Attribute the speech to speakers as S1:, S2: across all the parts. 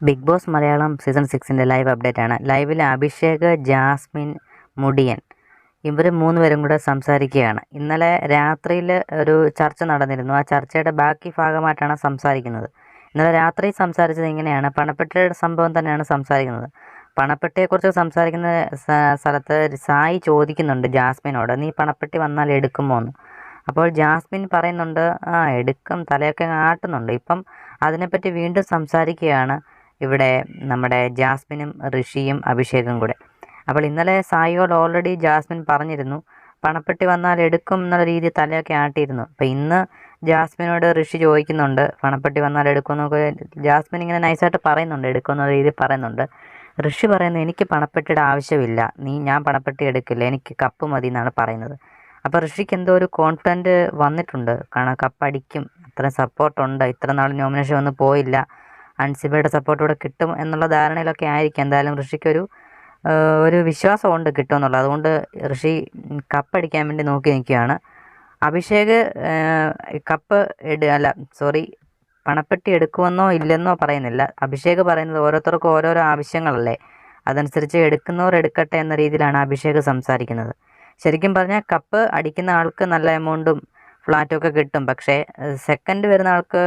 S1: Big Boss Malayalam season 6ൻ്റെ live update ആണ്. ലൈവിൽ അഭിഷേക്, ജാസ്മിൻ, മുടിയൻ ഇവർ 3 പേരും കൂടെ സംസാരിക്കുകയാണ്. ഇന്നലെ രാത്രിയിൽ ഒരു ചർച്ച നടന്നിരുന്നു. ആ ചർച്ചയുടെ ബാക്കി ഭാഗമായിട്ടാണ് സംസാരിക്കുന്നത്. ഇന്നലെ രാത്രി സംസാരിച്ചത് ഇങ്ങനെയാണ്. പണപ്പെട്ടിയുടെ സംഭവം തന്നെയാണ് സംസാരിക്കുന്നത്. പണപ്പെട്ടിയെക്കുറിച്ച് സംസാരിക്കുന്ന സ്ഥലത്ത് സായി ചോദിക്കുന്നുണ്ട് ജാസ്മിനോട്, നീ പണപ്പെട്ടി വന്നാൽ എടുക്കുമോ എന്ന്. അപ്പോൾ ജാസ്മിൻ പറയുന്നുണ്ട്, എടുക്കും, തലയൊക്കെ ആട്ടുന്നുണ്ട്. ഇപ്പം അതിനെപ്പറ്റി വീണ്ടും സംസാരിക്കുകയാണ് ഇവിടെ നമ്മുടെ ജാസ്മിനും ഋഷിയും അഭിഷേകും കൂടെ. അപ്പോൾ ഇന്നലെ സായിയോട് ഓൾറെഡി ജാസ്മിൻ പറഞ്ഞിരുന്നു പണപ്പെട്ടി വന്നാൽ എടുക്കും എന്നുള്ള രീതിയിൽ തലയൊക്കെ ആട്ടിയിരുന്നു. അപ്പോൾ ഇന്ന് ജാസ്മിനോട് ഋഷി ചോദിക്കുന്നുണ്ട് പണപ്പെട്ടി വന്നാൽ എടുക്കുമെന്നൊക്കെ. ജാസ്മിൻ ഇങ്ങനെ നൈസായിട്ട് പറയുന്നുണ്ട്, എടുക്കുമെന്നുള്ള രീതിയിൽ പറയുന്നുണ്ട്. ഋഷി പറയുന്നത് എനിക്ക് പണപ്പെട്ടിയുടെ ആവശ്യമില്ല, ഞാൻ പണപ്പെട്ടി എടുക്കില്ല, എനിക്ക് കപ്പ് മതി എന്നാണ് പറയുന്നത്. അപ്പോൾ ഋഷിക്ക് എന്തോ ഒരു കോൺഫിഡൻറ്റ് വന്നിട്ടുണ്ട്, കാരണം കപ്പടിക്കും, അത്രയും സപ്പോർട്ടുണ്ട്, ഇത്ര നാൾ നോമിനേഷൻ ഒന്നും പോയില്ല, അൻസിബയുടെ സപ്പോർട്ടൂടെ കിട്ടും എന്നുള്ള ധാരണയിലൊക്കെ ആയിരിക്കും. എന്തായാലും ഋഷിക്കൊരു വിശ്വാസമുണ്ട് കിട്ടുമെന്നുള്ളത്. അതുകൊണ്ട് ഋഷി കപ്പടിക്കാൻ വേണ്ടി നോക്കി നിൽക്കുകയാണ്. അഭിഷേക് പണപ്പെട്ടി എടുക്കുമെന്നോ ഇല്ലെന്നോ പറയുന്നില്ല. അഭിഷേക് പറയുന്നത് ഓരോരുത്തർക്കും ഓരോരോ ആവശ്യങ്ങളല്ലേ, അതനുസരിച്ച് എടുക്കുന്നവർ എടുക്കട്ടെ എന്ന രീതിയിലാണ് അഭിഷേക് സംസാരിക്കുന്നത്. ശരിക്കും പറഞ്ഞാൽ കപ്പ് അടിക്കുന്ന ആൾക്ക് നല്ല എമൗണ്ടും ഫ്ലാറ്റൊക്കെ കിട്ടും, പക്ഷേ സെക്കൻഡ് വരുന്ന ആൾക്ക്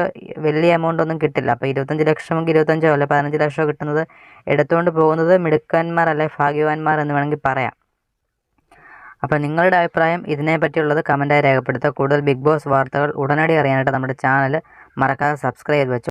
S1: വലിയ എമൗണ്ട് ഒന്നും കിട്ടില്ല. അപ്പോൾ 25 ലക്ഷമെങ്കിൽ 25 അല്ല 15 ലക്ഷമോ കിട്ടുന്നത് എടുത്തുകൊണ്ട് പോകുന്നത് മിടുക്കന്മാർ അല്ലെ ഭാഗ്യവാന്മാർ എന്ന് വേണമെങ്കിൽ പറയാം. അപ്പോൾ നിങ്ങളുടെ അഭിപ്രായം ഇതിനെ പറ്റിയുള്ളത് കമൻറ്റായി രേഖപ്പെടുത്തുക. കൂടുതൽ ബിഗ് ബോസ് വാർത്തകൾ ഉടനടി അറിയാനായിട്ട് നമ്മുടെ ചാനൽ മറക്കാതെ സബ്സ്ക്രൈബ് ചെയ്ത് വെച്ചു.